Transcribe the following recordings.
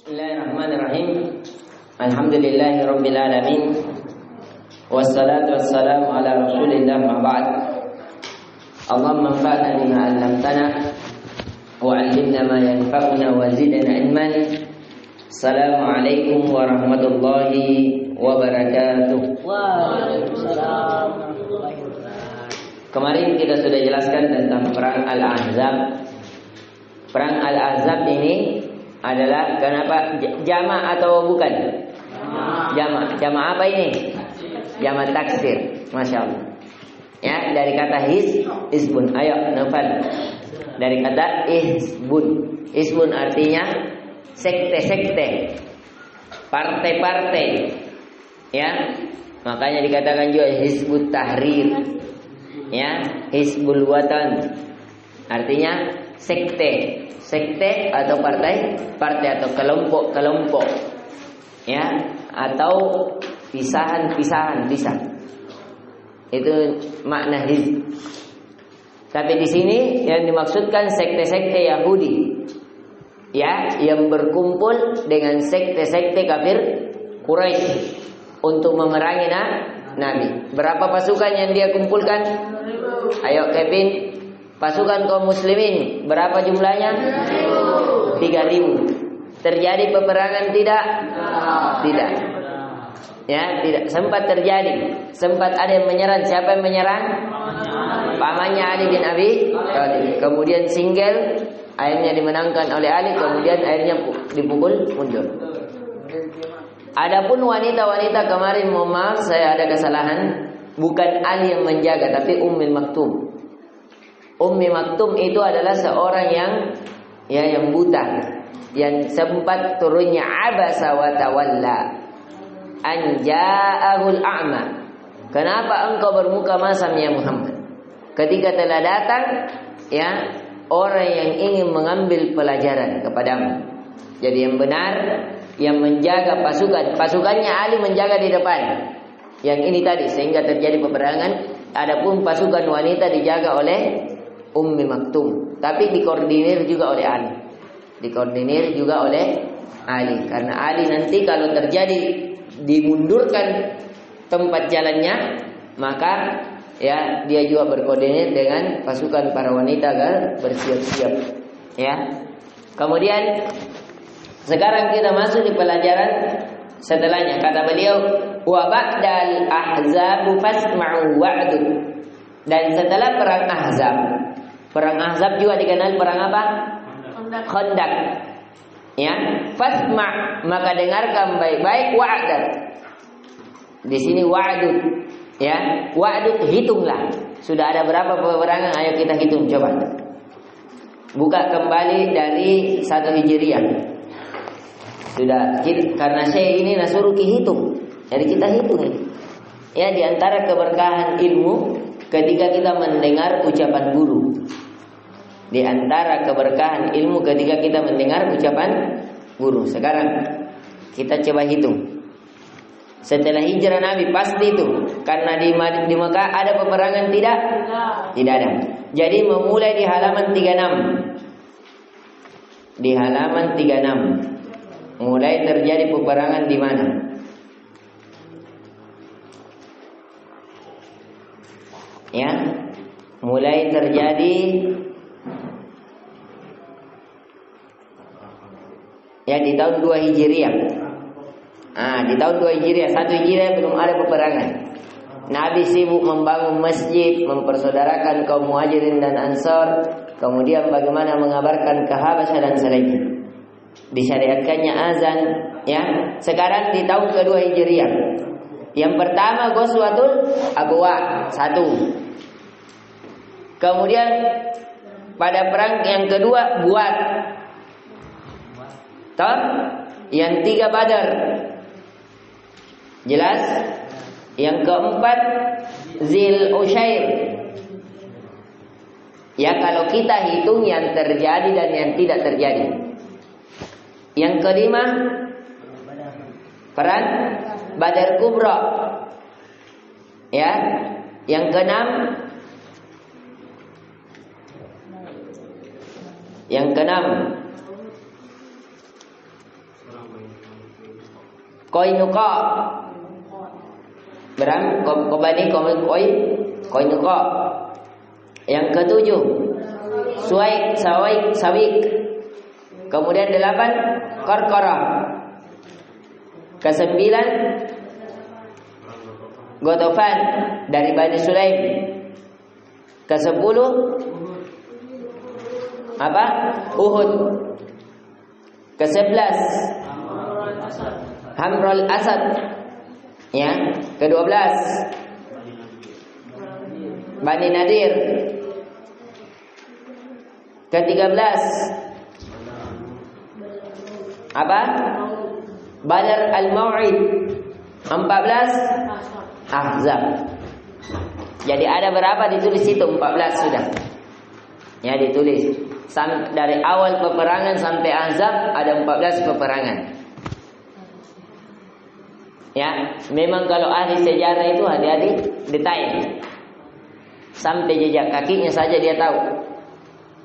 Bismillahirrahmanirrahim. Alhamdulillahirabbil alamin. Wassalatu wassalamu ala Rasulillah ma ba'd. Allahumma anfa'na bima 'allamtana wa 'allimna ma yanfa'una wa zidna ilman. Assalamualaikum warahmatullahi wabarakatuh. Waalaikumsalam warahmatullahi wabarakatuh. Kemarin kita sudah jelaskan tentang perang Al-Ahzab. Perang Al-Ahzab ini adalah kenapa jama' atau bukan? Jama'. Jama' apa ini? Jama' taksir. Masya Allah. Ya, dari kata hizbun. Ayo, Nufal. Dari kata hizbun. Hizbun artinya sekte-sekte, partai-partai. Ya, makanya dikatakan juga Hizbut Tahrir. Ya, Hizbul Watan. Artinya sekte. Sekte atau partai atau kelompok-kelompok, ya, atau pisahan-pisahan bisa. Itu makna hizb. Tapi di sini yang dimaksudkan sekte-sekte Yahudi, ya, yang berkumpul dengan sekte-sekte kafir Quraisy untuk memerangi Nabi. Berapa pasukan yang dia kumpulkan? Ayo Kevin. Pasukan kaum muslimin berapa jumlahnya? 3.000. Terjadi peperangan tidak? Tidak. Ya, tidak. Sempat terjadi. Sempat ada yang menyerang. Siapa yang menyerang? Pamannya Ali bin Abi Thalib. Kemudian single, akhirnya dimenangkan oleh Ali. Kemudian akhirnya dipukul mundur. Adapun wanita-wanita kemarin, mohon maaf saya ada kesalahan. Bukan Ali yang menjaga, tapi Ummul Maktum. Ummi Maktum itu adalah seorang yang buta, yang sempat turunnya abasa wa tawalla an ja'ahul a'ma. Kenapa engkau bermuka masam ya Muhammad? Ketika telah datang ya orang yang ingin mengambil pelajaran kepadamu. Jadi yang benar, yang menjaga pasukannya Ali menjaga di depan. Yang ini tadi sehingga terjadi peperangan. Adapun pasukan wanita dijaga oleh Ummi Maktum, tapi dikoordinir juga oleh Ali. Dikoordinir juga oleh Ali, karena Ali nanti kalau terjadi dimundurkan tempat jalannya, maka ya dia juga berkoordinir dengan pasukan para wanita agar bersiap-siap. Ya. Kemudian sekarang kita masuk di pelajaran setelahnya. Kata beliau, wa ba'dal ahzabu fasma'u wa'dun. Dan setelah perang Ahzab. Perang Ahzab juga dikenal perang apa? Khandaq. Ya, fasma' maka dengarkan baik-baik wa'dad. Di sini wa'dud. Ya, wa'dud hitunglah. Sudah ada berapa peperangan? Ayo kita hitung coba. Buka kembali dari 1 Hijriah. Sudah, karena saya ini nasuruh hitung. Jadi kita hitung ini. Ya, di antara keberkahan ilmu ketika kita mendengar ucapan guru. Di antara keberkahan ilmu ketika kita mendengar ucapan guru. Sekarang kita coba hitung. Setelah hijrah Nabi pasti itu. Karena di Mekah ada peperangan tidak? Tidak ada. Jadi memulai di halaman 36. Di halaman 36. Mulai terjadi peperangan di mana? Ya, mulai terjadi ya di tahun 2 Hijriah. Di tahun 2 Hijriah, 1 Hijriah belum ada peperangan. Nabi sibuk membangun masjid, mempersaudarakan kaum Muhajirin dan Ansar, kemudian bagaimana mengabarkan ke Habasyah dan selanjutnya. Disyariatkannya azan, ya. Sekarang di tahun kedua Hijriah. Yang pertama Ghazwatul Abwa 1. Kemudian pada perang yang kedua Buat. Toh? Yang 3 Badar. Jelas? Yang keempat Zil Ushair. Ya, kalau kita hitung yang terjadi dan yang tidak terjadi. Yang kelima perang Badar Kubra. Ya. Yang keenam Qainuqa. Bani Qainuqa. Yang ketujuh Sawik. Kemudian 8 Qarqarah. Kesembilan Ghatafan dari Bani Sulaim. Ke-10 apa? Uhud. Ke-11 Hamrul Asad. Ya, ke-12 Bani Nadir. Ke-13 apa? Badar Al-Mau'id. 14 Ahzab. Jadi ada berapa ditulis itu? 14 sudah. Ya, ditulis. Dari awal peperangan sampai Ahzab ada 14 peperangan. Ya, memang kalau ahli sejarah itu hati-hati detail. Sampai jejak kakinya saja dia tahu.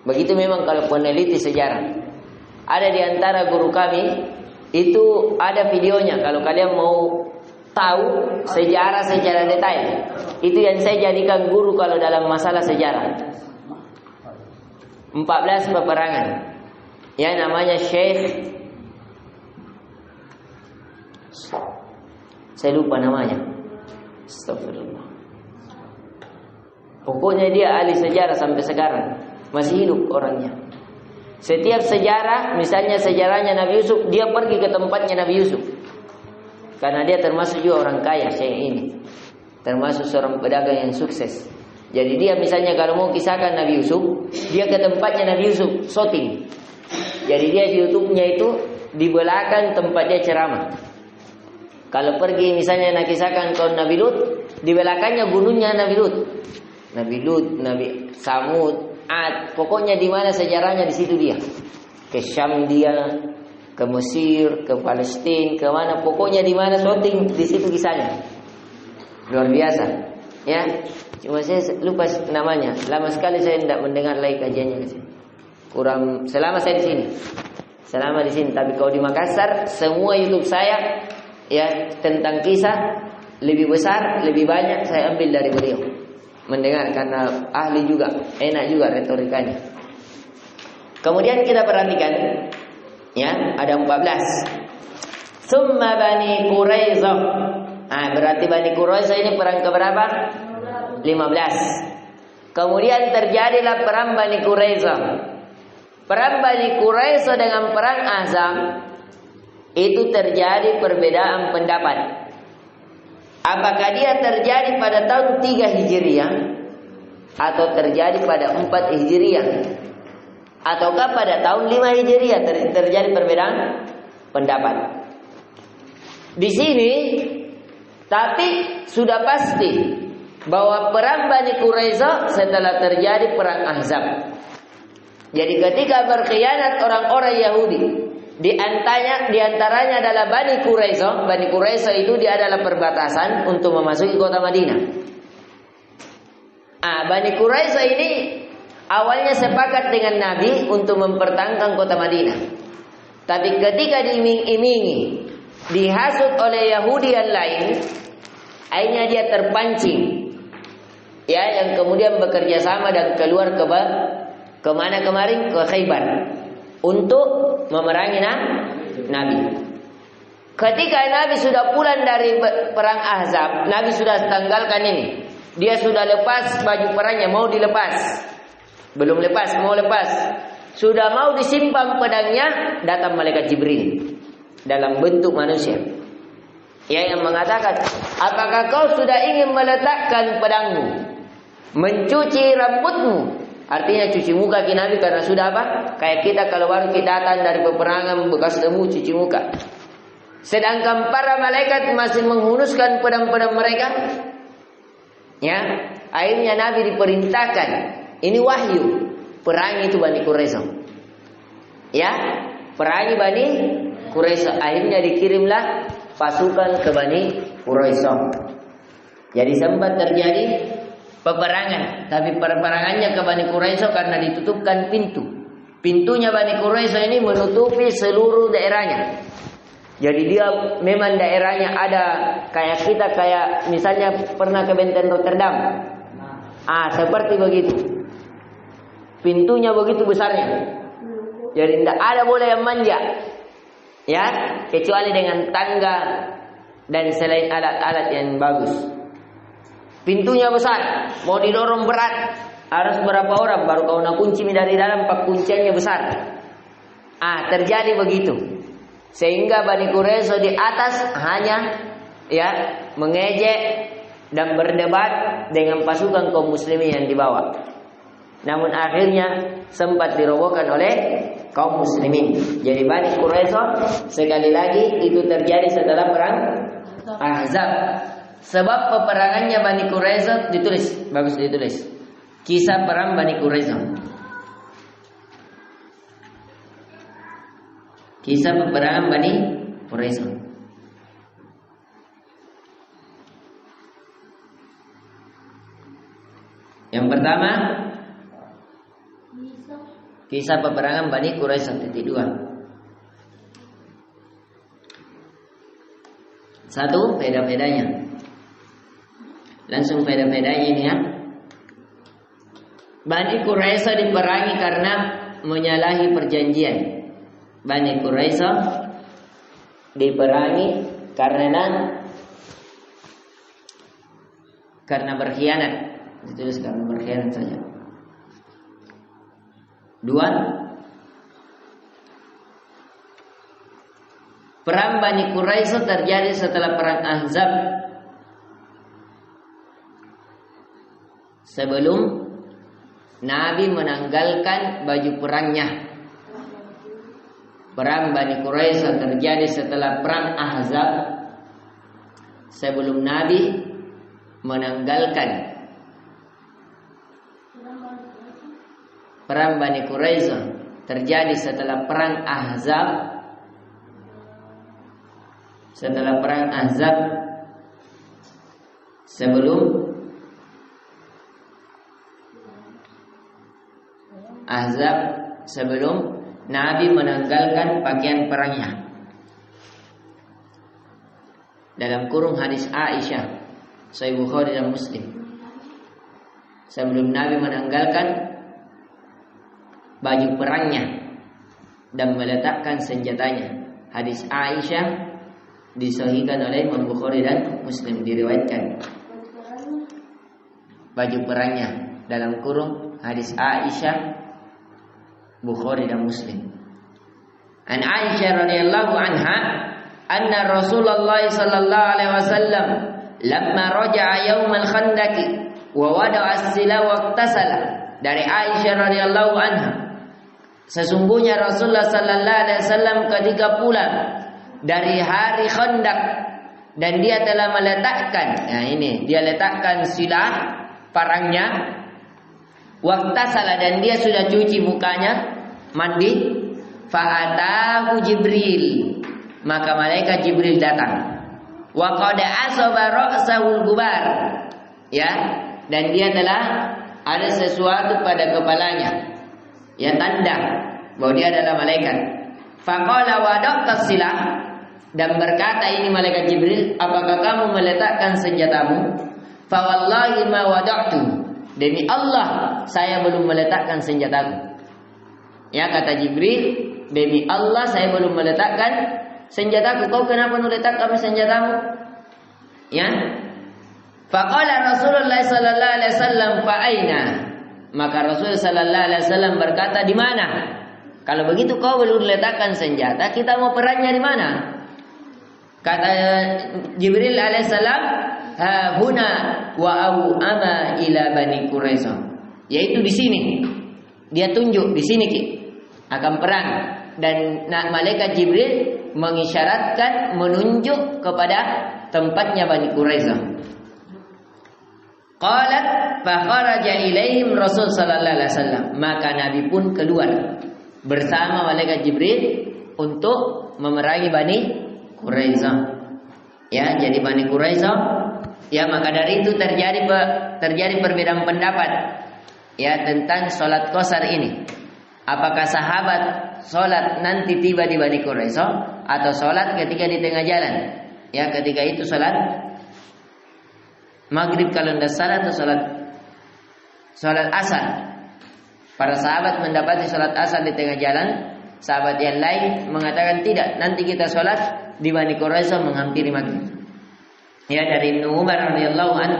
Begitu memang kalau peneliti sejarah. Ada di antara guru kami itu ada videonya. Kalau kalian mau tahu sejarah secara detail, itu yang saya jadikan guru kalau dalam masalah sejarah. 14 peperangan. Ya, namanya Syekh, saya lupa namanya. Astagfirullah. Pokoknya dia ahli sejarah sampai sekarang. Masih hidup orangnya. Setiap sejarah, misalnya sejarahnya Nabi Yusuf, dia pergi ke tempatnya Nabi Yusuf. Karena dia termasuk juga orang kaya, saya ini. Termasuk seorang pedagang yang sukses. Jadi dia misalnya kalau mau kisahkan Nabi Yusuf, dia ke tempatnya Nabi Yusuf, syuting. Jadi dia di YouTube-nya itu di belakang tempat dia ceramah. Kalau pergi misalnya nak kisahkan kaum Nabi Lut, di belakangnya gunungnya Nabi Lut. Nabi Lut, Nabi Samud, Ad, pokoknya di mana sejarahnya di situ dia. Ke Syam dia, ke Mesir, ke Palestina, ke mana, pokoknya di mana syuting di situ kisahnya. Luar biasa. Ya, cuma saya lupa namanya. Lama sekali saya tidak mendengar lagi kajiannya di sini. Kurang selama saya di sini. Selama di sini, tapi kalau di Makassar semua YouTube saya ya tentang kisah lebih besar, lebih banyak saya ambil dari beliau. Mendengar karena ahli juga, enak juga retorikanya. Kemudian kita perhatikan ya, ada 14. Summa Bani Quraisyah. Berarti Bani Quraisyah ini perang keberapa? 15. Kemudian terjadilah perang Bani Quraisyah. Perang Bani Quraisyah dengan perang Ahzab itu terjadi perbedaan pendapat. Apakah dia terjadi pada tahun 3 Hijriah atau terjadi pada 4 Hijriah? Ataukah pada tahun 5 Hijriah terjadi perbedaan pendapat? Di sini tapi sudah pasti bahwa perang Bani Quraisyah setelah terjadi perang Ahzab. Jadi ketika berkhianat orang-orang Yahudi, di antaranya adalah Bani Quraisyah. Bani Quraisyah itu dia adalah perbatasan untuk memasuki kota Madinah. Bani Quraisyah ini awalnya sepakat dengan Nabi untuk mempertahankan kota Madinah. Tapi ketika diiming-imingi, dihasut oleh Yahudi yang lain, akhirnya dia terpancing. Ya, yang kemudian bekerja sama dan keluar ke mana kemarin? Ke Khaybar untuk memerangi Nabi. Ketika Nabi sudah pulang dari perang Ahzab, Nabi sudah tanggalkan ini. Dia sudah lepas baju perangnya, mau dilepas. Belum lepas, mau lepas. Sudah mau disimpan pedangnya, datang malaikat Jibril dalam bentuk manusia. Ya, yang mengatakan, apakah kau sudah ingin meletakkan pedangmu, mencuci rambutmu? Artinya cuci muka ke Nabi karena sudah apa? Kayak kita kalau baru kita datang dari peperangan bekas debu cuci muka. Sedangkan para malaikat masih menghunuskan pedang-pedang mereka. Ya, akhirnya Nabi diperintahkan. Ini wahyu. Perangi itu Bani Quraisyah. Ya, perangi Bani Quraisyah. Akhirnya dikirimlah pasukan ke Bani Quraisyah. Jadi sempat terjadi peperangan, tapi peperangannya ke Bani Quraisyah karena ditutupkan pintu. Pintunya Bani Quraisyah ini menutupi seluruh daerahnya. Jadi dia memang daerahnya ada kayak kita, kayak misalnya pernah ke Benteng Rotterdam. Seperti begitu. Pintunya begitu besarnya. Jadi tidak ada boleh yang manja. Ya, kecuali dengan tangga dan selain alat-alat yang bagus. Pintunya besar, mau didorong berat, harus berapa orang baru kau nak kunci dari dalam, pak kunciannya besar. Terjadi begitu. Sehingga Bani Quraisy di atas hanya mengejek dan berdebat dengan pasukan kaum muslimin yang di bawah. Namun akhirnya sempat dirobohkan oleh kaum muslimin. Jadi Bani Quraisy sekali lagi itu terjadi setelah perang Ahzab. Sebab peperangannya Bani Quraisy ditulis, bagus ditulis. Kisah perang Bani Quraisy. Kisah peperangan Bani Quraisy. Yang pertama, kisah peperangan Bani Quraisy titik 2. Satu, beda-bedanya. Langsung beda-bedanya ini ya. Bani Quraisy diperangi karena menyalahi perjanjian. Bani Quraisy diperangi karena berkhianat. Ditulis karena berkhianat saja. 2. Perang Bani Quraisy terjadi setelah perang Ahzab. Sebelum Nabi menanggalkan baju perangnya. Perang Bani Quraisy terjadi setelah perang Ahzab. Sebelum Nabi menanggalkan. Perang Bani Quraisy terjadi setelah perang Ahzab. Setelah perang Ahzab, sebelum Nabi menanggalkan pakaian perangnya. Dalam kurung hadis Aisyah, Sahih Bukhari dan Muslim. Sebelum Nabi menanggalkan baju perangnya dan meletakkan senjatanya. Hadis Aisyah disahihkan oleh Imam Bukhari dan Muslim, diriwayatkan baju perangnya dalam kurung hadis Aisyah, Bukhari dan Muslim. An Aisyah radhiyallahu anha anna Rasulullah sallallahu alaihi wasallam lamma raja'a yaumal khandaqi wa wada'a as-sila wa iktasala. Dari Aisyah radhiyallahu anha, sesungguhnya Rasulullah sallallahu alaihi wasallam ketika pulang dari hari Khandaq dan dia telah meletakkan, dia letakkan silah parangnya, waktasala, dan dia sudah cuci mukanya, mandi, fa'atahu Jibril, maka malaikat Jibril datang, wa qad asaba ra'sahul gubar, dan dia telah ada sesuatu pada kepalanya, tanda bahwa dia adalah malaikat. Faqala wada'ta silah, dan berkata ini malaikat Jibril, apakah kamu meletakkan senjatamu? Fa wallahi ma wada'tu, demi Allah saya belum meletakkan senjataku. Kata Jibril, demi Allah saya belum meletakkan senjataku. Kau kenapa meletakkan senjatamu? Faqala Rasulullah sallallahu alaihi wasallam, fa aina? Maka Rasul sallallahu alaihi wasallam berkata, di mana? Kalau begitu kau belum letakkan senjata, kita mau perangnya di mana? Kata Jibril alaihissalam, ha huna wa au ama ila Bani Quraisy. Yaitu di sini. Dia tunjuk di sini akan perang, dan malaikat Jibril mengisyaratkan, menunjuk kepada tempatnya Bani Quraisy. Qalat fa kharaja ilaihim Rasul sallallahu alaihi wasallam. Maka Nabi pun keluar bersama malaikat Jibril untuk memerangi Bani Quraisy. Jadi Bani Quraisy, maka dari itu terjadi perbedaan pendapat tentang sholat qasar ini. Apakah sahabat sholat nanti tiba di Bani Quraisy atau sholat ketika di tengah jalan. Ya, ketika itu sholat maghrib kalau tidak salah atau sholat asar. Para sahabat mendapati sholat asar di tengah jalan. Sahabat yang lain mengatakan tidak, nanti kita sholat di Bani Quraisyah menghampiri maghrib. Ya, dari Ibnu Umar radhiyallahu anhu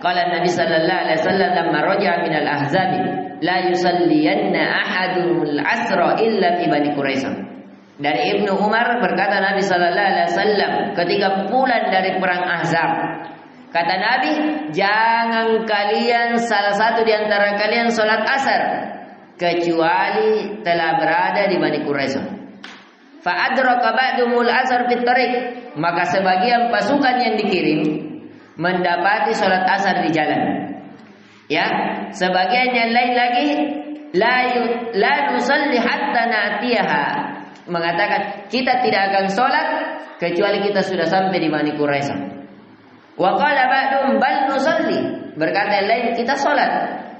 qala Nabi sallallahu alaihi wasallam lamma raja'a min al-ahzab la yusalliyanna ahadul asra illa fi Bani Quraisyah. Dari Ibnu Umar berkata Nabi sallallahu alaihi wasallam ketika pulang dari perang Ahzab, kata Nabi, jangan kalian salah satu di antara kalian salat asar kecuali telah berada di Bani Quraisyah. Fa adraka ba'dumul asar fit tariq, maka sebagian pasukan yang dikirim mendapati salat asar di jalan. Ya, sebagian yang lain lagi la nusalli hatta na'tiyaha, mengatakan kita tidak akan sholat kecuali kita sudah sampai di Bani Quraisyah. Wa qala ba'dum bal nusalli, berkata yang lain kita sholat.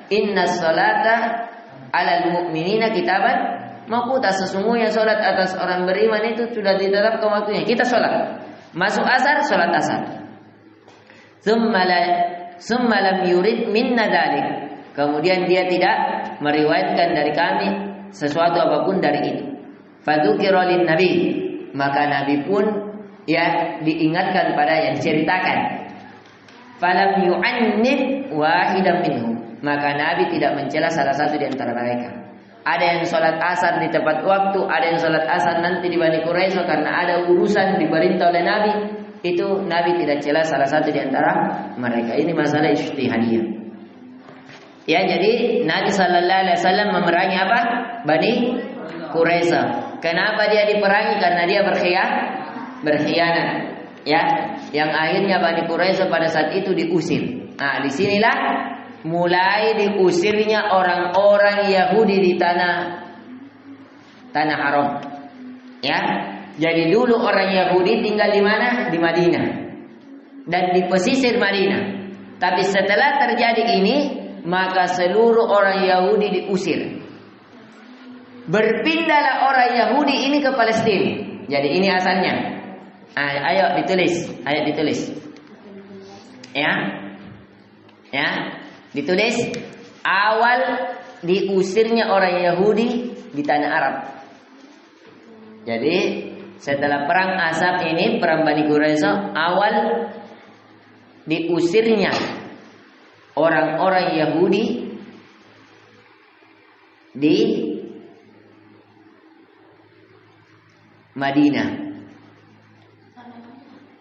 Inna sholata 'alal mu'minina kitaban mawquta, sesungguhnya sholat atas orang beriman itu sudah ditetapkan waktunya. Kita sholat. Masuk asar, sholat asar. Summa lam yurid minna dzalik. Kemudian dia tidak meriwayatkan dari kami sesuatu apapun dari itu. Fadzukira lin nabi, maka nabi pun ya diingatkan pada yang ceritakan. Falam yu'annid wahidan minhum, maka nabi tidak mencela salah satu di antara mereka. Ada yang sholat asar di tepat waktu, ada yang sholat asar nanti di Bani Quraisyah karena ada urusan diperintah oleh nabi. Itu nabi tidak cela salah satu di antara mereka. Ini masalah ijtihadiyah. Ya, jadi Nabi sallallahu alaihi wasallam memerangi apa? Bani Quraisyah. Kenapa dia diperangi? Karena dia berkhianat. Ya, yang akhirnya Bani Quraisyah pada saat itu diusir. Nah, disinilah mulai diusirnya orang-orang Yahudi di tanah haram. Ya, jadi dulu orang Yahudi tinggal di mana? Di Madinah dan di pesisir Madinah. Tapi setelah terjadi ini, maka seluruh orang Yahudi diusir. Berpindahlah orang Yahudi ini ke Palestina. Jadi ini asalnya. Ayo ditulis. Ya, ditulis awal diusirnya orang Yahudi di tanah Arab. Jadi setelah perang Ahzab ini, perang Bani Quraisyah, awal diusirnya orang-orang Yahudi di Madinah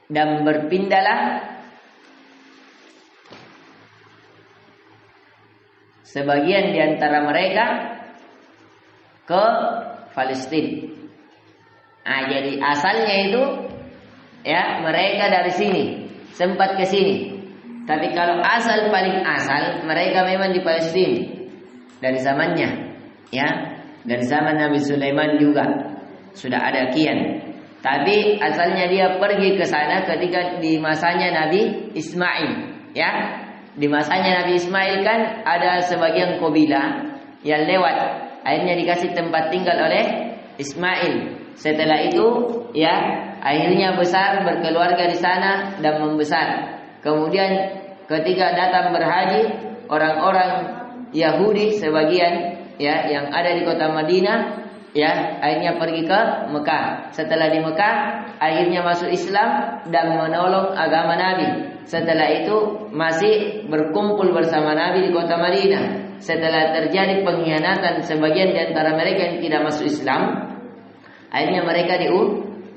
dan berpindahlah sebagian di antara mereka ke Palestina. Nah, jadi asalnya itu ya mereka dari sini sempat ke sini. Tapi kalau asal paling asal mereka memang di Palestina dari zamannya, ya, dari zaman Nabi Sulaiman juga sudah ada kian. Tapi asalnya dia pergi ke sana ketika di masanya Nabi Ismail, ya. Di masanya Nabi Ismail kan ada sebagian kabilah yang lewat, akhirnya dikasih tempat tinggal oleh Ismail. Setelah itu, ya, akhirnya besar berkeluarga di sana dan membesar. Kemudian ketika datang berhaji, orang-orang Yahudi sebagian, ya, yang ada di kota Madinah, ya, akhirnya pergi ke Mekah. Setelah di Mekah, akhirnya masuk Islam dan menolong agama Nabi. Setelah itu masih berkumpul bersama Nabi di kota Madinah. Setelah terjadi pengkhianatan sebagian di antara mereka yang tidak masuk Islam, akhirnya mereka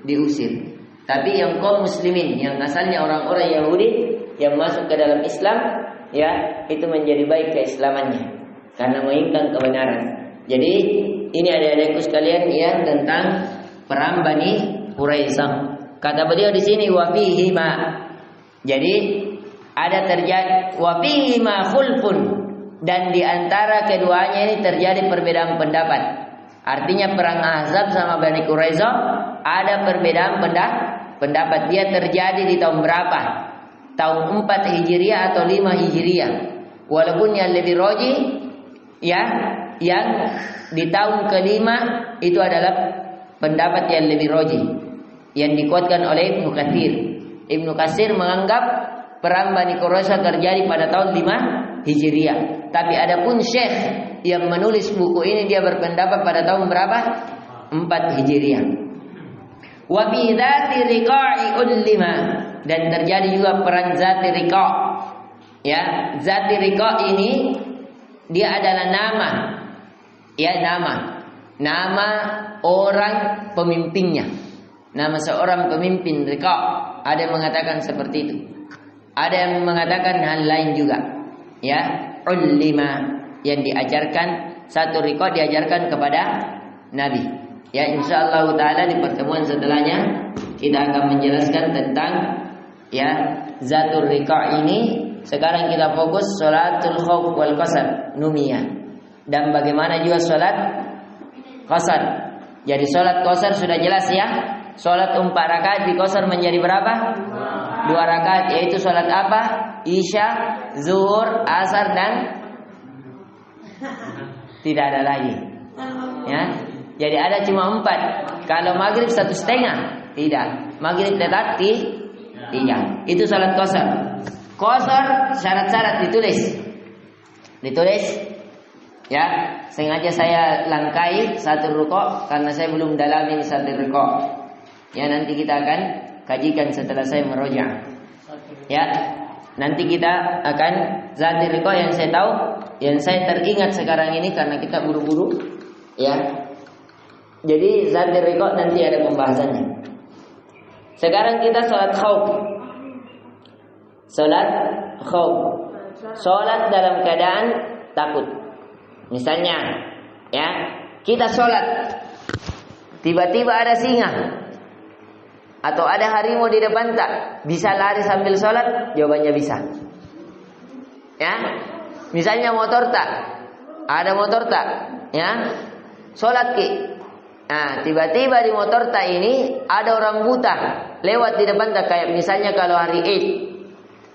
diusir. Tapi yang kaum muslimin yang asalnya orang-orang Yahudi yang masuk ke dalam Islam, ya, itu menjadi baik keislamannya karena menginginkan kebenaran. Jadi ini adik-adikku sekalian, ya, tentang perang Bani Quraisyah. Kata beliau di sini wa fihi ma. Jadi ada terjadi wa fihi ma khulfun, dan di antara keduanya ini terjadi perbedaan pendapat. Artinya perang Ahzab sama Bani Quraisyah ada perbedaan pendapat. Dia terjadi di tahun berapa? Tahun 4 Hijriah atau 5 Hijriah. Walaupun yang lebih roji, ya, yang di tahun kelima itu adalah pendapat yang lebih roji. yang dikuatkan oleh Ibnu Katsir. Ibnu Katsir menganggap perang Bani Quraisy terjadi pada tahun 5 Hijriah. Tapi adapun Syekh yang menulis buku ini dia berpendapat pada tahun berapa? 4 Hijriah. Wa bi dzati riqa'i ulima, dan terjadi juga perang Zati Riqa'. Ya, Zati Riqa' ini dia adalah nama. Ya, nama orang pemimpinnya. Nama seorang pemimpin Riqa'. Ada yang mengatakan seperti itu. Ada yang mengatakan hal lain juga. Ya, ulima yang diajarkan, satu Riqa' diajarkan kepada Nabi. Ya, insyaallah taala di pertemuan setelahnya kita akan menjelaskan tentang ya Zatul Riqa' ini. Sekarang kita fokus salatul khauf wal qasar numiyah, dan bagaimana juga salat qasar. Jadi salat qasar sudah jelas ya. Salat 4 rakaat di qasar menjadi berapa? 2 rakaat, yaitu salat apa? Isya, zuhur, asar, dan tidak ada lagi. Ya. Jadi ada cuma 4. Kalau maghrib 1/2, tidak. Maghrib tetap 3. Itu salat qasar. Qasar syarat-syarat ditulis. Ya, sengaja saya langkai satu rukuk karena saya belum dalami satu rukuk. Ya, nanti kita akan kajikan setelah saya meroja. Ya, nanti kita akan Zati Riqa' yang saya tahu, yang saya teringat sekarang ini karena kita buru-buru. Ya. Jadi Zati Riqa' nanti ada pembahasannya. Sekarang kita salat khauf. Salat dalam keadaan takut. Misalnya, ya, kita salat, tiba-tiba ada singa atau ada harimau di depan, tak bisa lari sambil salat? Jawabannya bisa. Ya, misalnya motor tak, ada motor tak, ya, salat ki. Nah, tiba-tiba di motor tak ini ada orang buta lewat di depan tak, kayak misalnya kalau hari Id.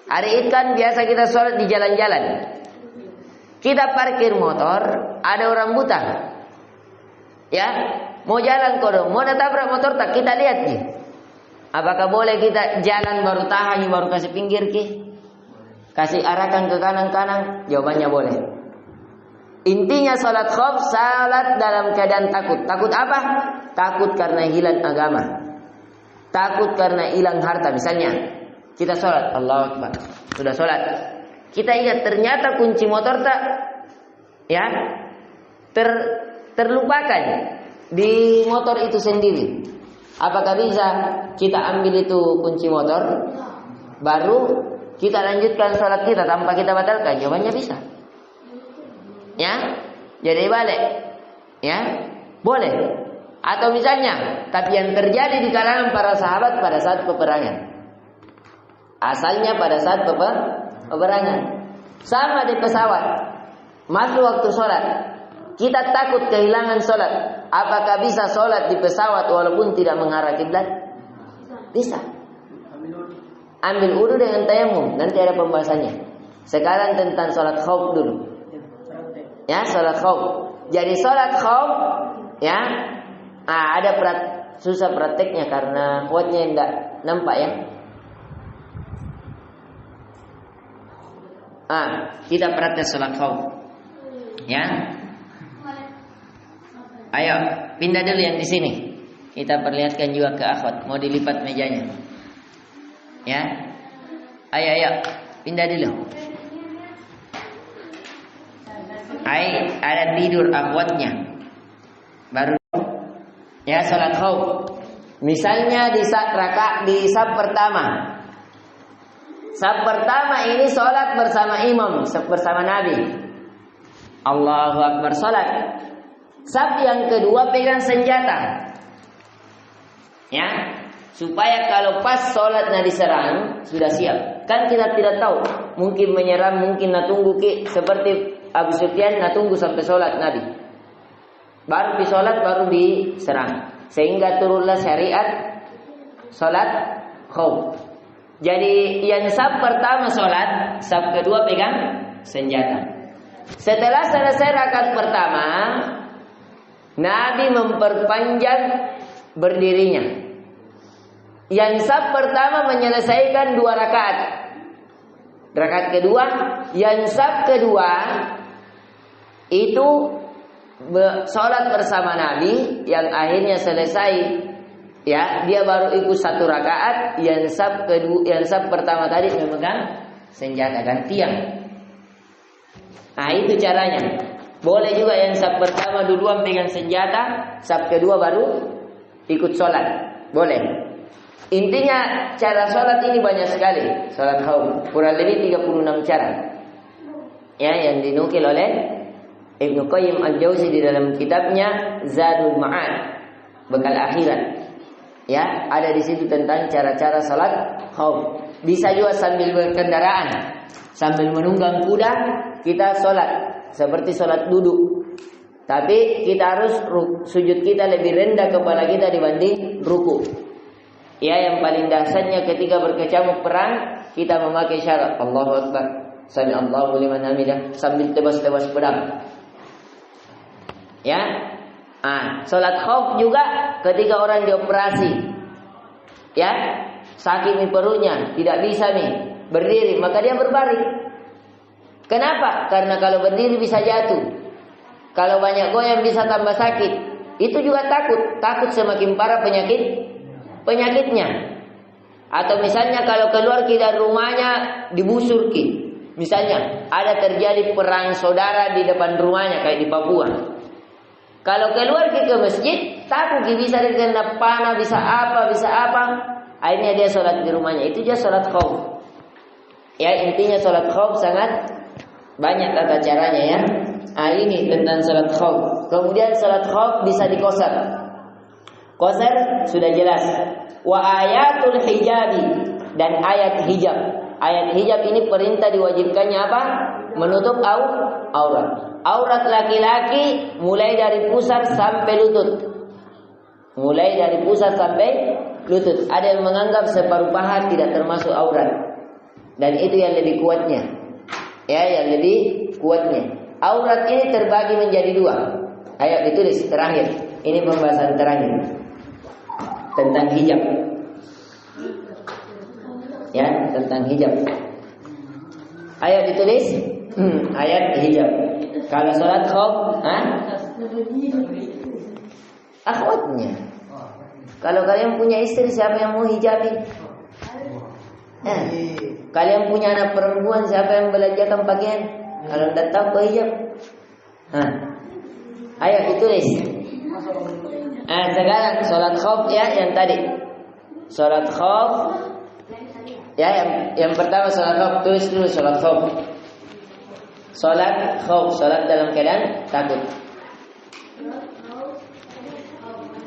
Hari Id kan biasa kita sholat di jalan-jalan. Kita parkir motor, ada orang buta. Ya, mau jalan kodong, mau tabrak motor tak, kita lihat nih. Apakah boleh kita jalan baru tahan, baru kasih pinggir ki? Kasih arahkan ke kanan-kanan? Jawabannya boleh. Intinya salat khauf, salat dalam keadaan takut. Takut apa? Takut karena hilang agama. Takut karena hilang harta. Misalnya, kita salat, Allahu Akbar. Sudah salat. Kita ingat ternyata kunci motor tak, ya, terlupakan di motor itu sendiri. Apakah bisa kita ambil itu kunci motor, baru kita lanjutkan salat kita tanpa kita batalkan? Jawabannya bisa. Ya, jadi balik, ya, boleh. Atau misalnya, tapi yang terjadi di kalangan para sahabat pada saat peperangan. Asalnya pada saat peperangan. Sama di pesawat, masuk waktu sholat, kita takut kehilangan sholat. Apakah bisa sholat di pesawat walaupun tidak mengarah kiblat? Bisa. Ambil wudu dengan tayamum, nanti ada pembahasannya. Sekarang tentang sholat khauf dulu. Ya, sholat khauf. Jadi sholat khauf, ya, ada susah prakteknya karena kuatnya tidak nampak ya. Kita praktek sholat khauf. Ya. Ayo, pindah dulu yang di sini. Kita perlihatkan juga ke akhwat, mau dilipat mejanya. Ya. Ayo, pindah dulu. Ada tidur akhwatnya. Baru ya salat khauf. Misalnya di saf pertama. Saf pertama ini salat bersama imam, bersama Nabi. Allahu Akbar salat. Saf yang kedua pegang senjata. Ya, supaya kalau pas salatnya diserang sudah siap. Kan kita tidak tahu, mungkin menyerang, mungkin nak tunggu seperti Abu Sufyan nak tunggu sampai sholat Nabi. Baru di sholat baru diserang. Sehingga turunlah syariat sholat khauf. Jadi yang saf pertama sholat, saf kedua pegang senjata. Setelah selesai rakaat pertama, Nabi memperpanjang berdirinya. Yansab pertama menyelesaikan 2 rakaat. Rakaat kedua, yansab kedua itu sholat bersama Nabi yang akhirnya selesai. Ya, dia baru ikut 1 rakaat. Yansab kedua, yansab pertama tadi memegang senjata dan tiang. Nah, itu caranya. Boleh juga yansab pertama duluan pegang senjata, sab kedua baru ikut sholat. Boleh. Intinya cara sholat ini banyak sekali. Sholat khauf kurang lebih 36 cara. Ya, yang dinukil oleh Ibnu Qayyim Al-Jauzi di dalam kitabnya Zadul Ma'ad, bekal akhirat. Ya, ada di situ tentang cara-cara sholat khauf. Bisa juga sambil berkendaraan, sambil menunggang kuda kita sholat seperti sholat duduk. Tapi kita harus sujud kita lebih rendah kepala kita dibanding ruku. Ya, yang paling dasarnya ketika berkecamuk perang kita memakai syarat Allahu Akbar, sami Allahu liman hamidah sambil tebas-tebas pedang. Ya, sholat khauf juga ketika orang dioperasi, ya, sakit nih perutnya, tidak bisa nih berdiri, maka dia berbaring. Kenapa? Karena kalau berdiri bisa jatuh, kalau banyak goyang bisa tambah sakit. Itu juga takut semakin parah penyakitnya. Atau misalnya kalau keluar dari rumahnya dibusur ki. Misalnya ada terjadi perang saudara di depan rumahnya kayak di Papua. Kalau keluar ke masjid takut bisa terkena panah, bisa apa. Akhirnya dia sholat di rumahnya. Itu dia sholat khauf. Ya, intinya sholat khauf sangat banyak tata caranya ya. Ini tentang sholat khauf. Kemudian sholat khauf bisa dikosar. Qasar sudah jelas. Wa ayatul hijabi, dan ayat hijab. Ayat hijab ini perintah diwajibkannya apa? Menutup aurat. Aurat laki-laki mulai dari pusar sampai lutut. Mulai dari pusar sampai lutut. Ada yang menganggap separuh paha tidak termasuk aurat. Dan itu yang lebih kuatnya. Ya, yang lebih kuatnya. Aurat ini terbagi menjadi 2. Ayo ditulis terakhir. Ini pembahasan terakhir tentang hijab. Ya, tentang hijab. Ayo ditulis ayat hijab. Kalau sholat khauf, akhwatnya. Kalau kalian punya istri, siapa yang mau hijabi? Kalian punya anak perempuan, siapa yang belajarkan pakaian? Kalau tidak tahu kok hijab. Ayo ditulis. Sekarang sholat khauf ya, yang tadi sholat khauf ya, yang pertama sholat khauf. Tulis dulu sholat khauf. Sholat khauf, sholat dalam keadaan takut.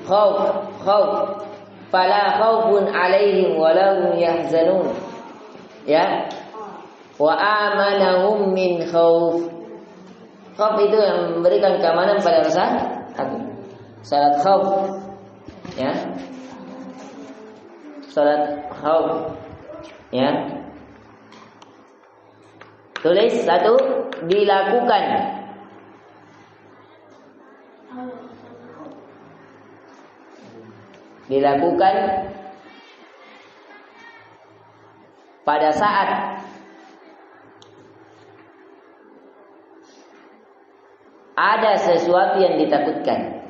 Khauf fala khaufun alaihim wala hum yahzanun. Ya, wa amanahum min khauf. Khauf itu yang memberikan keamanan pada rasa takut. Salat khauf, ya, salat khauf, ya. Tulis 1, dilakukan. Dilakukan pada saat ada sesuatu yang ditakutkan.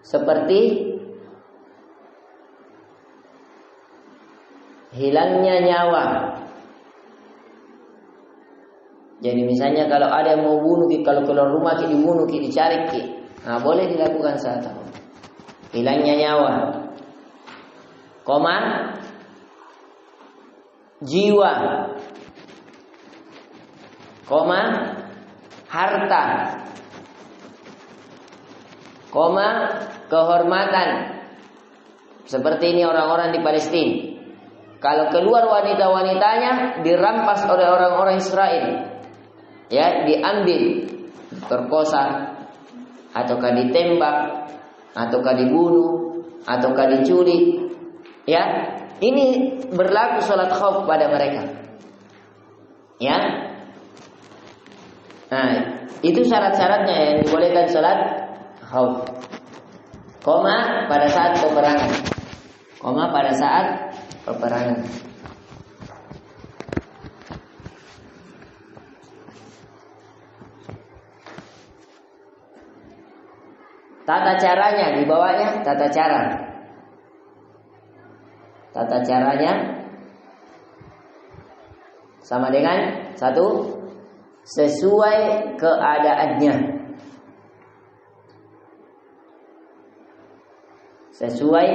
Seperti hilangnya nyawa. Jadi misalnya kalau ada yang mau bunuh, kalau keluar rumah dibunuh, dicari, boleh dilakukan saat itu. Hilangnya nyawa, jiwa, harta, kehormatan. Seperti ini orang-orang di Palestina. Kalau keluar wanita-wanitanya dirampas oleh orang-orang Israel. Ya, diambil, terkosa, ataukah ditembak, ataukah dibunuh, ataukah diculik. Ya, ini berlaku sholat khauf pada mereka. Ya. Nah, Itu syarat-syaratnya yang dibolehkan sholat khauf. Koma pada saat peperangan. Koma pada saat peperangan. Tata caranya di bawahnya tata cara. Tata caranya sama dengan satu, sesuai keadaannya. Sesuai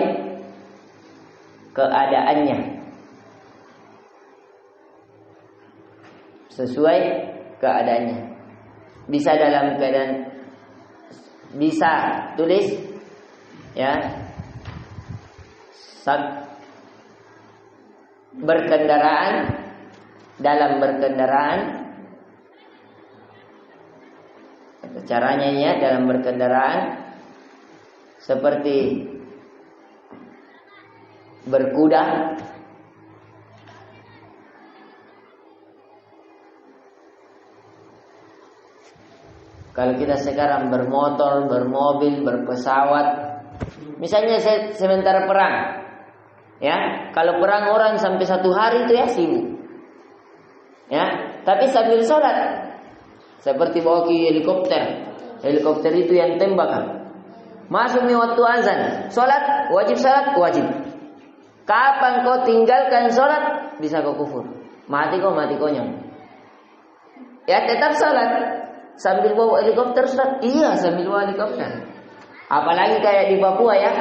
keadaannya. Sesuai keadaannya. Bisa dalam keadaan, bisa tulis ya, saat berkendaraan, dalam berkendaraan. Caranya ya, dalam berkendaraan seperti berkuda, kalau kita sekarang bermotor, bermobil, berpesawat. Misalnya sementara perang, ya, kalau perang orang sampai 1 hari itu ya sibuk, ya. Tapi sambil sholat, seperti bawa ke helikopter itu yang tembakan. Masuk nih waktu azan, sholat, wajib. Kapan kau tinggalkan sholat, bisa kau kufur. Mati konyol. Ya tetap sholat. Sambil bawa helikopter sholat. Iya, sambil bawa helikopter. Apalagi kayak di Papua ya,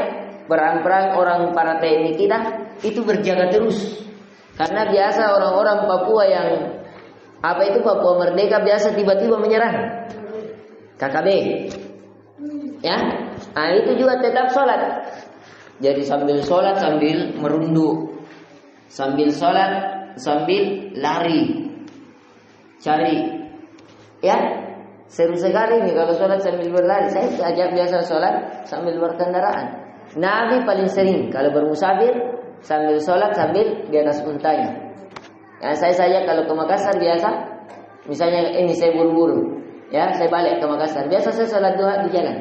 perang-perang orang para TNI kita itu berjaga terus. Karena biasa orang-orang Papua yang Papua Merdeka biasa tiba-tiba menyerang. KKB. Ya, nah itu juga tetap sholat. Jadi sambil sholat sambil merunduk, sambil sholat sambil lari, cari. Ya, seru sekali nih kalau sholat sambil berlari. Saya ajak biasa sholat sambil berkendaraan. Nabi paling sering kalau bermusafir sambil sholat sambil di atas untanya. Ya, saya saja kalau ke Makassar biasa, misalnya ini saya buru-buru, ya saya balik ke Makassar. Biasa saya sholat duha di jalan.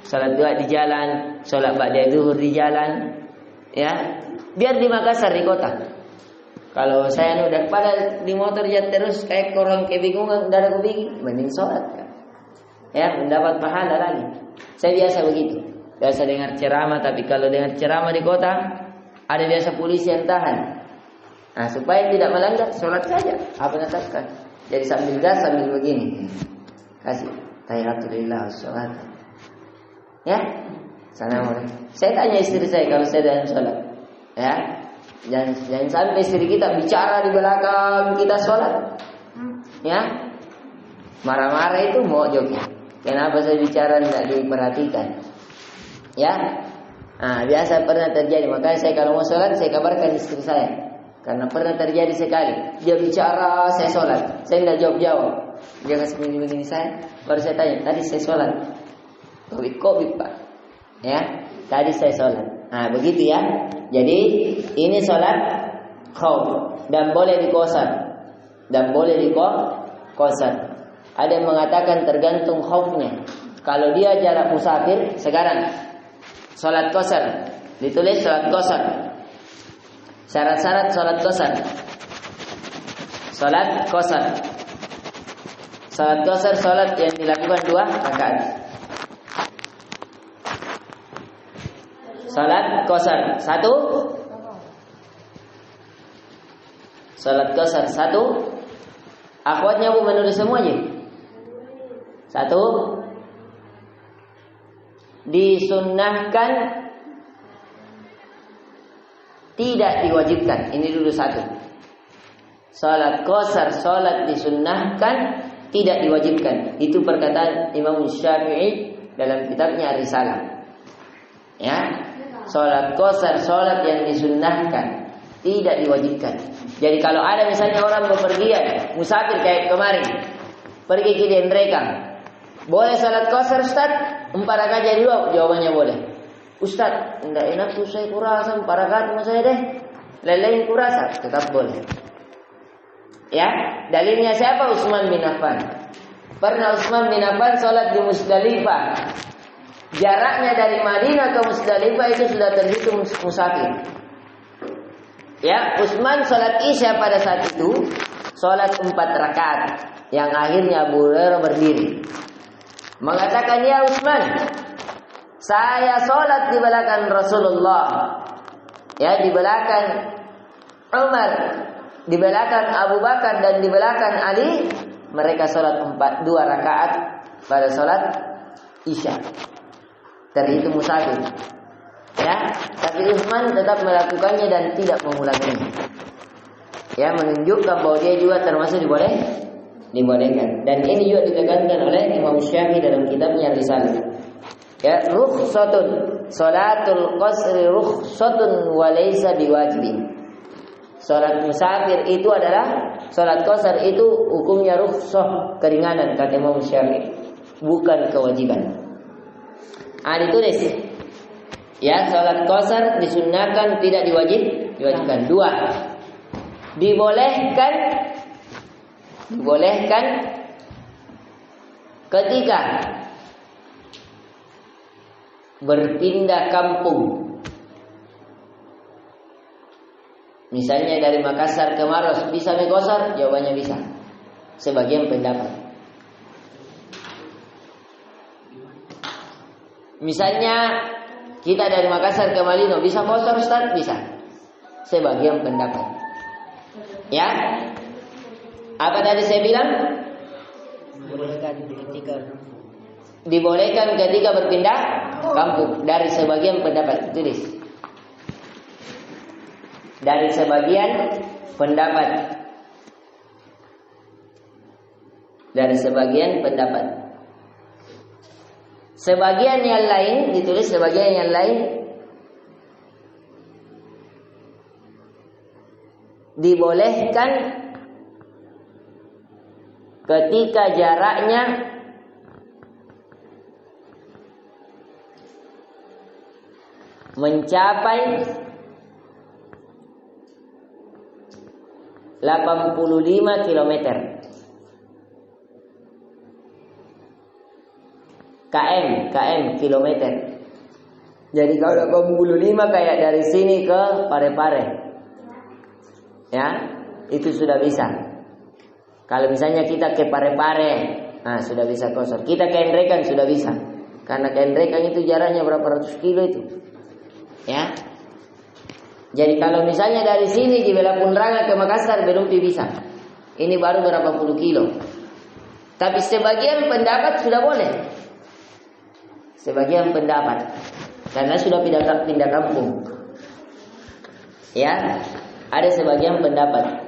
Sholat duha di jalan, sholat ba'da zuhur di jalan, ya. Biar di Makassar di kota. Kalau saya daripada di motor ya terus kayak orang kebingungan, udah ada kebingungan, mending sholat, ya mendapat pahala lagi. Saya biasa begitu, biasa dengar ceramah. Tapi kalau dengar ceramah di kota, ada biasa polisi yang tahan. Nah supaya tidak melanggar, sholat saja. Apa natapkan? Jadi sambil gas sambil begini, kasih tahiyatulillah sholat. Ya, assalamualaikum. Saya tanya istri saya kalau saya dalam sholat, ya, jangan sampai istri kita bicara di belakang kita sholat, ya, marah-marah itu mau joget. Kenapa saya bicara tidak diperhatikan? Ya, nah, biasa pernah terjadi. Makanya saya kalau mau sholat saya kabarkan istri saya, karena pernah terjadi sekali. Dia bicara, saya sholat, saya tidak jawab. Dia kasih begini saya, baru saya tanya, tadi saya sholat. Kopi Pak, ya tadi saya sholat. Nah begitu ya. Jadi ini sholat khauf dan boleh dikosar, dan boleh dikosar. Ada yang mengatakan tergantung khaufnya. Kalau dia jarak musafir, sekarang sholat kosar, ditulis sholat kosar. Syarat-syarat sholat kosar. Sholat kosar. Sholat kosar sholat yang dilakukan 2 rakaat. Salat qasar 1. Salat qasar 1. Akhwatnya Bu menulis semuanya. 1. Disunnahkan, tidak diwajibkan. Ini dulu 1. Salat qasar, salat disunnahkan, tidak diwajibkan. Itu perkataan Imam Syafi'i dalam kitabnya Risalah. Ya. Sholat qasar, sholat yang disunnahkan, tidak diwajibkan. Jadi kalau ada misalnya orang bepergian, musafir kayak kemarin, pergi ke Denrekang, boleh sholat qasar Ustaz? 4 rakaat jadi 2? Jawabannya boleh. Ustaz, tidak enak tuh saya kurasa 4 rakaat sama saya deh, lain-lain kurasa, tetap boleh. Ya, dalilnya siapa? Utsman bin Affan. Pernah Utsman bin Affan sholat di Musdalifah. Jaraknya dari Madinah ke Musdalifah itu sudah terhitung musafir. Ya, Utsman sholat Isya pada saat itu sholat 4 rakaat. Yang akhirnya Abu Hurairah berdiri. Mengatakan, ya Utsman, saya sholat di belakang Rasulullah. Ya, di belakang Umar, di belakang Abu Bakar dan di belakang Ali. Mereka sholat 2 rakaat pada sholat Isya. Terhitung musafir. Ya, tapi Utsman tetap melakukannya dan tidak mengulanginya. Ya, menunjukkan bahwa dia juga termasuk dibolehkan. Dan ini juga ditekankan oleh Imam Syafi'i dalam kitabnya Risalah. Ya, rukhsatun salatul qasri rukhsatun wa laysa biwajibin. Salat musafir itu adalah salat qasar itu hukumnya rukhsah, keringanan kata Imam Syafi'i, bukan kewajiban. Ditulis. Ya, salat qasar disunnahkan, tidak diwajibkan. 2. Dibolehkan ketika berpindah kampung. Misalnya dari Makassar ke Maros, bisa qasar? Jawabannya bisa. Sebagian pendapat. Misalnya kita dari Makassar ke Malino, bisa qasar Ustaz? Bisa. Sebagian pendapat. Ya. Apa tadi saya bilang? Dibolehkan ketika berpindah kampung. Dari sebagian pendapat. Tulis. Dari sebagian pendapat. Dari sebagian pendapat. Sebagian yang lain, ditulis sebagian yang lain, dibolehkan ketika jaraknya mencapai 85 km. km kilometer. Jadi kalau 85 kayak dari sini ke Parepare. Ya, itu sudah bisa. Kalau misalnya kita ke Parepare, sudah bisa qasar. Kita ke Endrekan sudah bisa. Karena ke Endrekan itu jaraknya berapa ratus kilo itu. Ya. Jadi kalau misalnya dari sini di Belapunranga ke Makassar belum bisa. Ini baru berapa puluh kilo. Tapi sebagian pendapat sudah boleh. Sebagian pendapat karena sudah pindah kampung. Ya, ada sebagian pendapat.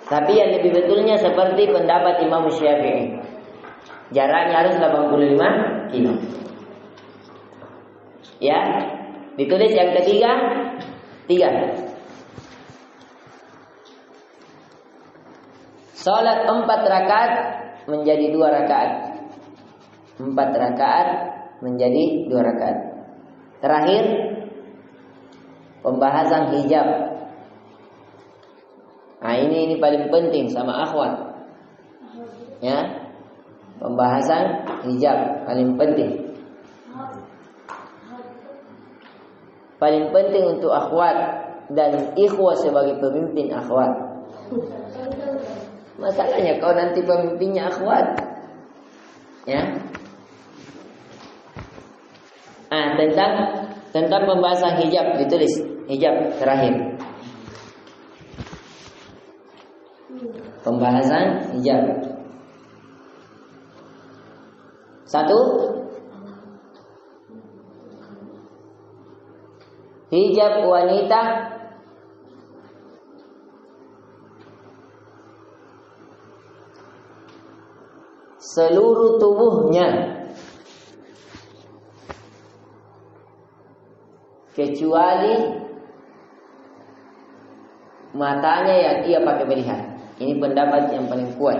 Tapi yang lebih betulnya seperti pendapat Imam Syafi'i. Jaraknya harus 85 kilo. Ya, ditulis yang ketiga, 3. Salat 4 rakaat menjadi 2 rakaat. 4 rakaat menjadi 2 rakaat. Terakhir, pembahasan hijab. Ini paling penting sama akhwat. Ya. Pembahasan hijab paling penting. Paling penting untuk akhwat dan ikhwah sebagai pemimpin akhwat. Masalahnya kau nanti pemimpinnya akhwat. Ya. Tentang pembahasan hijab ditulis. Hijab terakhir. Pembahasan hijab. 1. Hijab wanita seluruh tubuhnya kecuali matanya yang ia pakai melihat. Ini pendapat yang paling kuat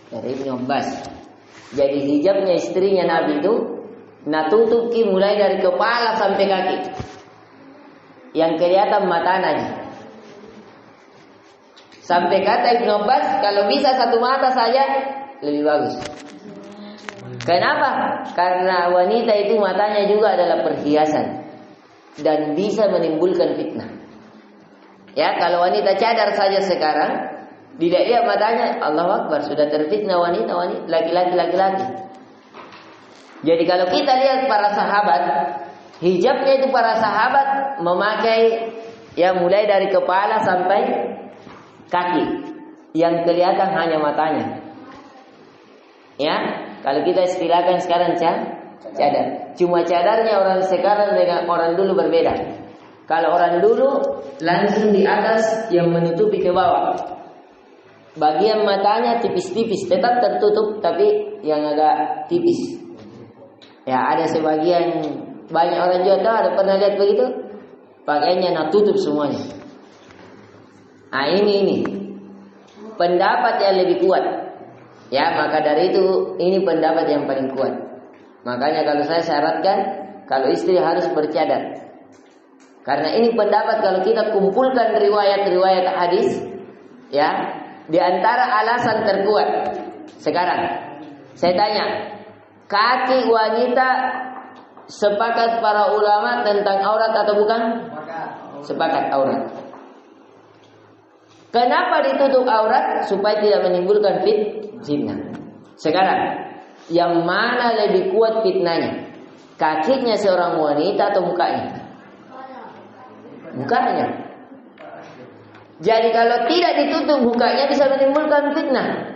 dari Ibnu Abbas. Jadi hijabnya istrinya Nabi itu natutuki mulai dari kepala sampai kaki. Yang kelihatan mata aja. Sampai kata Ibnu Abbas, kalau bisa satu mata saja lebih bagus. Kenapa? Karena wanita itu matanya juga adalah perhiasan dan bisa menimbulkan fitnah. Ya, kalau wanita cadar saja sekarang, tidak lihat matanya, Allahu Akbar, sudah terfitnah wanita, laki-laki. Jadi kalau kita lihat para sahabat, hijabnya itu para sahabat memakai yang mulai dari kepala sampai kaki, yang kelihatan hanya matanya. Ya, kalau kita istilahkan sekarang cadar. Cuma cadarnya orang sekarang dengan orang dulu berbeda. Kalau orang dulu langsung di atas yang menutupi ke bawah. Bagian matanya tipis-tipis, tetap tertutup tapi yang agak tipis. Ya, ada sebagian banyak orang juga tahu, ada pernah lihat begitu? Pakainya nak tutup semuanya. Nah, ini pendapat yang lebih kuat. Ya, maka dari itu ini pendapat yang paling kuat. Makanya kalau saya syaratkan kalau istri harus bercadar. Karena ini pendapat kalau kita kumpulkan riwayat-riwayat hadis, ya, di antara alasan terkuat. Sekarang saya tanya, kaki wanita sepakat para ulama tentang aurat atau bukan? Sepakat aurat. Kenapa ditutup aurat? Supaya tidak menimbulkan fitnah. Sekarang, yang mana lebih kuat fitnahnya? Kakinya seorang wanita atau mukanya? Mukanya. Jadi kalau tidak ditutup mukanya bisa menimbulkan fitnah.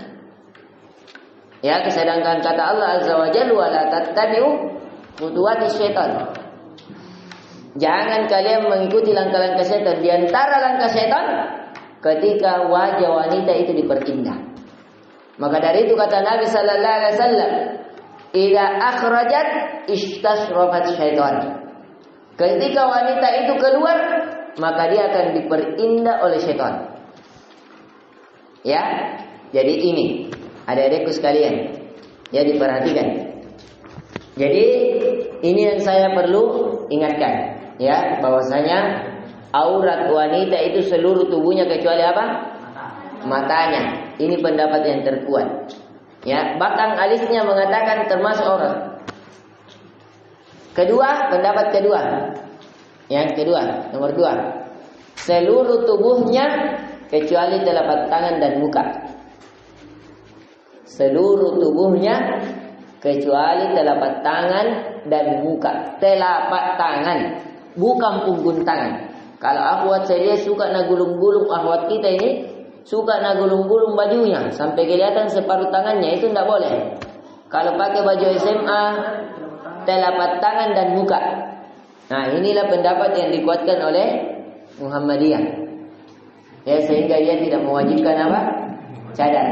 Ya, sedangkan kata Allah Azza wa Jalla, "Wa la tattabi'u khutuwati syaitan." Jangan kalian mengikuti langkah-langkah setan. Di antara langkah setan ketika wajah wanita itu diperindah. Maka dari itu kata Nabi sallallahu alaihi wasallam, "Idza akhrajat istashrafat syaitan." Ketika wanita itu keluar, maka dia akan diperindah oleh syaitan. Ya. Jadi ini adik-adikku sekalian, ya, diperhatikan. Jadi ini yang saya perlu ingatkan, ya, bahwasanya aurat wanita itu seluruh tubuhnya kecuali apa? Matanya. Ini pendapat yang terkuat. Ya, batang alisnya mengatakan termasuk aurat. Kedua, pendapat kedua. Yang kedua, nomor 2. Seluruh tubuhnya kecuali telapak tangan dan muka. Seluruh tubuhnya kecuali telapak tangan dan muka. Telapak tangan, bukan punggung tangan. Kalau akhwat saya suka nagulung-gulung, akhwat kita ini suka nagulung-gulung bajunya sampai kelihatan separuh tangannya, itu tidak boleh. Kalau pakai baju SMA, telapak tangan dan muka. Nah, inilah pendapat yang dikuatkan oleh Muhammadiyah. Ya, sehingga dia tidak mewajibkan apa? Cadar.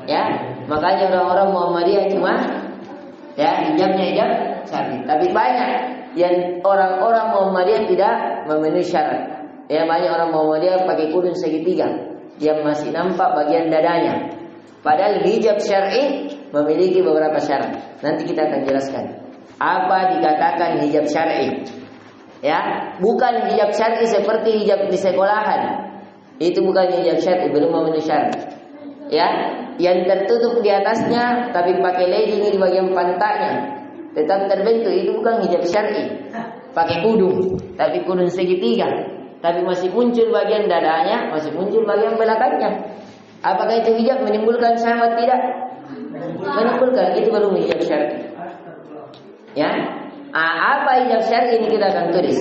Ya, makanya orang-orang Muhammadiyah cuma ya hijabnya hijab syar'i. Tapi banyak yang orang-orang Muhammadiyah tidak memenuhi syarat. Ya, banyak orang Muhammadiyah pakai kudung segitiga yang masih nampak bagian dadanya. Padahal hijab syar'i memiliki beberapa syarat. Nanti kita akan jelaskan apa dikatakan hijab syar'i. Ya, bukan hijab syar'i seperti hijab di sekolahan. Itu bukan hijab syar'i, belum memenuhi syarat. Ya, yang tertutup di atasnya tapi pakai legging di bagian pantatnya tetap terbentuk, itu bukan hijab syar'i. Pakai kudung, tapi kudung segitiga, tapi masih muncul bagian dadanya, masih muncul bagian belakangnya. Apakah itu hijab menimbulkan syahwat? Tidak. Menimbulkan, itu belum hijab syar'i. Ya, apa hijab syar'i ini kita akan tulis.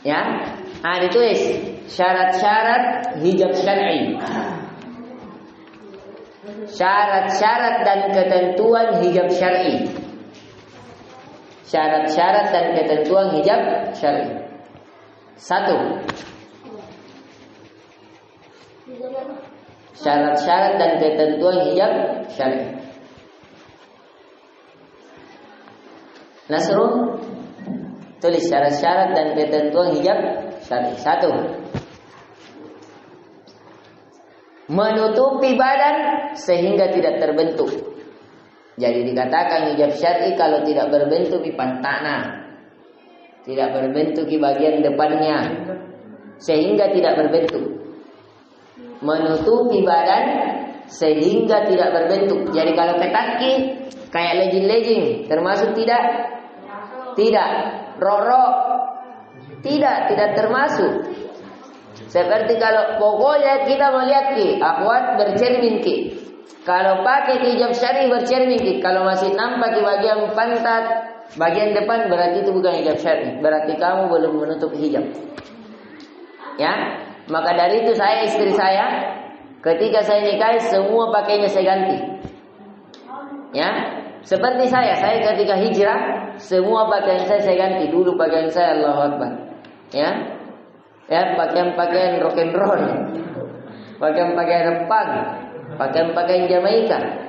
Ya, ditulis syarat-syarat hijab syar'i. Syarat-syarat dan ketentuan hijab syar'i. Syarat-syarat dan ketentuan hijab syar'i. 1. Syarat-syarat dan ketentuan hijab syar'i. Nasrul, tulis syarat-syarat dan ketentuan hijab syar'i. 1. Menutupi badan sehingga tidak terbentuk. Jadi dikatakan hijab syar'i kalau tidak berbentuk di pantana, tidak berbentuk di bagian depannya, sehingga tidak berbentuk. Menutupi badan sehingga tidak berbentuk. Jadi kalau ketaki kayak legging termasuk tidak? Tidak. Rok tidak termasuk. Seperti kalau pokoknya kita melihat akhwat bercermin kalau pakai hijab syar'i bercermin kalau masih nampak di bagian pantat, bagian depan, berarti itu bukan hijab syar'i, berarti kamu belum menutup hijab. Ya, maka dari itu istri saya ketika saya nikahi semua pakainya saya ganti. Ya, seperti saya ketika hijrah semua pakaian saya ganti. Dulu pakaian saya Allahu Akbar. Ya, pakaian rock and roll, pakaian repang, pakaian Jamaika.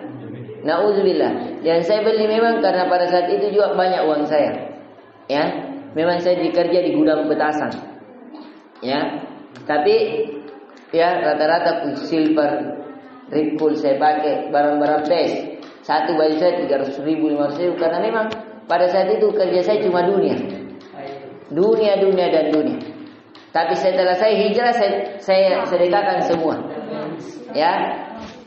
Nauzubillah. Yang saya beli memang karena pada saat itu juga banyak uang saya. Ya, memang saya bekerja di gudang petasan. Ya, tapi ya rata-rata silver, ripple saya pakai, barang-barang best. Satu baju saya 300.000, 500.000 karena memang pada saat itu kerja saya cuma dunia. Tapi setelah saya hijrah saya sedekahkan semua. Ya,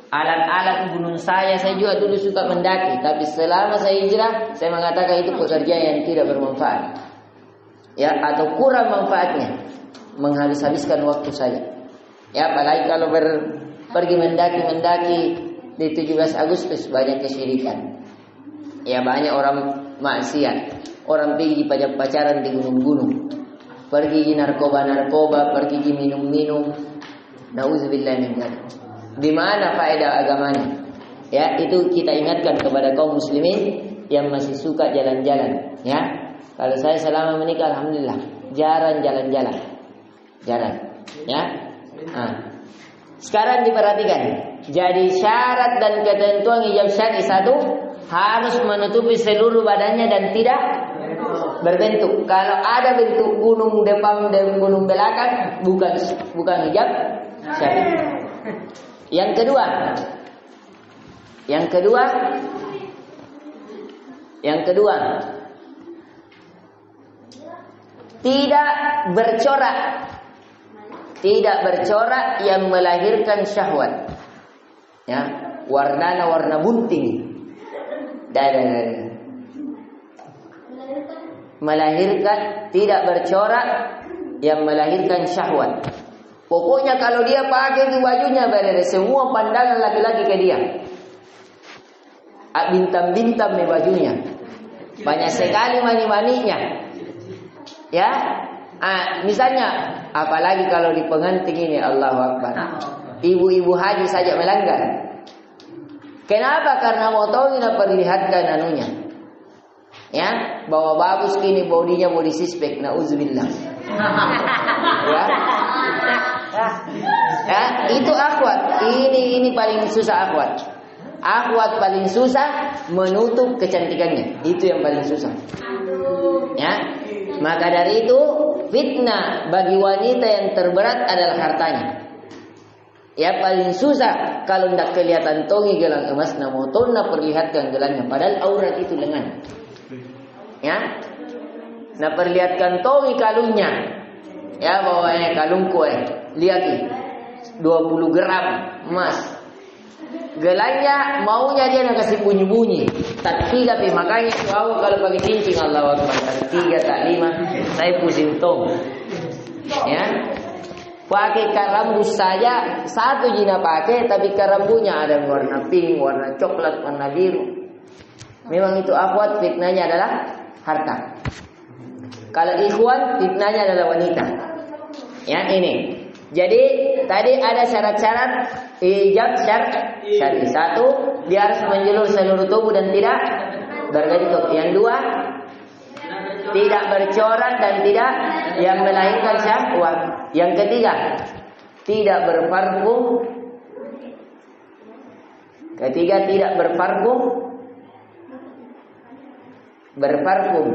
alat-alat gunung saya juga dulu suka mendaki, tapi selama saya hijrah saya mengatakan itu pekerjaan yang tidak bermanfaat. Ya, atau kurang manfaatnya, menghabiskan waktu saja. Ya, apalagi kalau pergi mendaki di 17 Agustus banyak kesyirikan. Ya, banyak orang maksiat, orang pergi pacaran di gunung-gunung, pergi narkoba, pergi minum-minum. Nauzubillah min dzalik. Di mana faedah agamanya? Ya, itu kita ingatkan kepada kaum muslimin yang masih suka jalan-jalan. Ya, kalau saya selama menikah alhamdulillah jarang jalan-jalan. Jarang. Ya. Sekarang diperhatikan. Jadi syarat dan ketentuan hijab syar'i satu, harus menutupi seluruh badannya dan tidak berbentuk. Kalau ada bentuk gunung depan dan gunung belakang, bukan hijab syar'i. Yang kedua, tidak bercorak yang melahirkan syahwat. Ya, warnanya warna bunting. Melahirkan, tidak bercorak yang melahirkan syahwat. Pokoknya kalau dia pakai itu bajunya beres, semua pandangan laki-laki ke dia. Bintang-bintang di bajunya. Banyak sekali mani-maninya. Ya. Misalnya, apalagi kalau di pengantin ini, Allahu Akbar. Ibu-ibu haji saja melanggar. Kenapa? Karena mau tahu nak perlihatkan anunya. Ya, bahwa bagus kini bodinya body suspek, nauzubillah. Ya, itu akhwat. Ini paling susah akhwat. Akhwat paling susah menutup kecantikannya. Itu yang paling susah. Ya. Maka dari itu fitnah bagi wanita yang terberat adalah hartanya. Ya, paling susah kalau tidak kelihatan tongi gelang emas, namun tonna perlihatkan gelangnya, padahal aurat itu lengan. Ya, nah perlihatkan tongi kalungnya. Ya, bawahnya kalungku lihat nih 20 gram emas. Gelangnya maunya dia nak kasih bunyi-bunyi. Tak 3 makanya awak kalau pakai cincin Allahu Akbar. Tak 3 tak 5 saya pusing tong. Ya. Pakai karambus saja satu jina pakai, tapi karambunya ada warna pink, warna coklat, warna biru. Memang itu akhwat, fitnahnya adalah harta. Kalau ikhwan fitnahnya adalah wanita. Ya, ini. Jadi tadi ada syarat-syarat hijab syar'i. Satu, dia harus menjulur seluruh tubuh dan tidak berbentuk. Yang dua, tidak bercorak dan tidak yang melahirkan syahwat. Yang ketiga, tidak berparfum. Berparfum.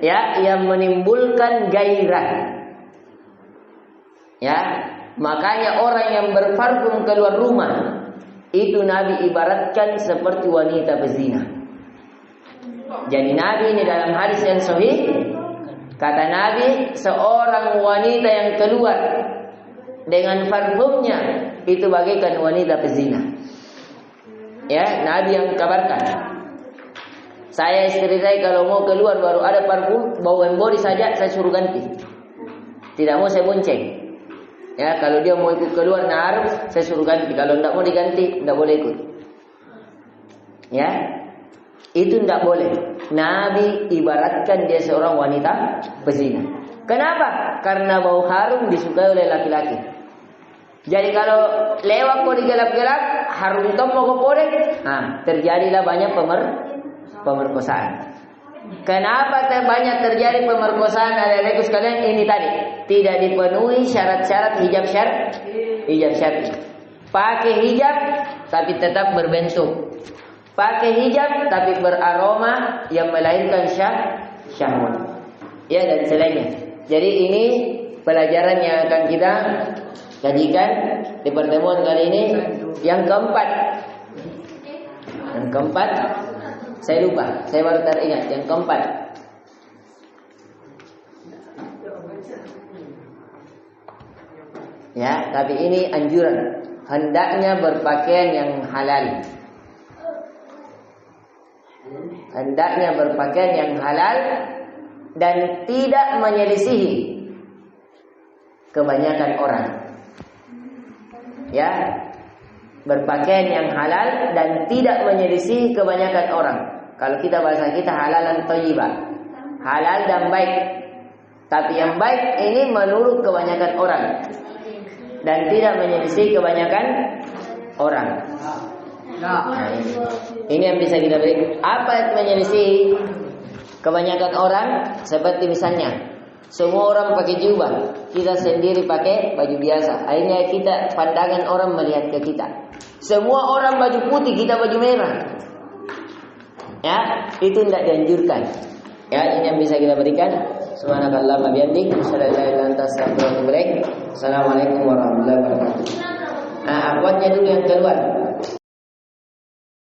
Ya, yang menimbulkan gairah. Ya, makanya orang yang berparfum keluar rumah itu Nabi ibaratkan seperti wanita berzina. Jadi Nabi ini dalam hadis yang sahih kata Nabi, seorang wanita yang keluar dengan parfumnya itu bagaikan wanita pezina. Ya, Nabi yang kabarkan. Saya istri saya kalau mau keluar baru ada parfum, bau embody saja saya suruh ganti. Tidak mau saya bonceng. Ya, kalau dia mau ikut keluar nahar, saya suruh ganti. Kalau tidak mau diganti, tidak boleh ikut. Ya, itu tidak boleh. Nabi ibaratkan dia seorang wanita pezina. Kenapa? Karena bau harum disukai oleh laki-laki. Jadi kalau lewat kok digelap-gelap, harum tombol kopore, terjadilah banyak pemerkosaan. Kenapa banyak terjadi pemerkosaan adik-adikku sekalian? Ini tadi tidak dipenuhi syarat-syarat hijab syar'i. Pakai hijab tapi tetap berbentuk. Pakai hijab tapi beraroma yang melahirkan syahwat. Ya, dan selainnya. Jadi ini pelajaran yang akan kita kajikan di pertemuan kali ini. Yang keempat, saya lupa, saya baru teringat yang keempat. Ya, tapi ini anjuran, hendaknya berpakaian yang halal. Hendaknya berpakaian yang halal dan tidak menyelisihi kebanyakan orang. Ya, berpakaian yang halal dan tidak menyelisihi kebanyakan orang. Kalau kita bahasa kita halalan thayyibah, halal dan baik. Tapi yang baik ini menurut kebanyakan orang dan tidak menyelisihi kebanyakan orang. Nah, ini yang bisa kita beri. Apa yang menyelisih kebanyakan orang? Seperti misalnya semua orang pakai jubah, kita sendiri pakai baju biasa. Akhirnya kita pandangan orang melihat ke kita. Semua orang baju putih, kita baju merah. Ya, itu tidak dianjurkan. Ya, ini yang bisa kita berikan. Subhanakallahumma bihamdik, asyhadu an la ilaha illa anta, astaghfiruka wa atubu ilaik. Assalamualaikum warahmatullahi wabarakatuh. Nah, akuatnya dulu yang keluar.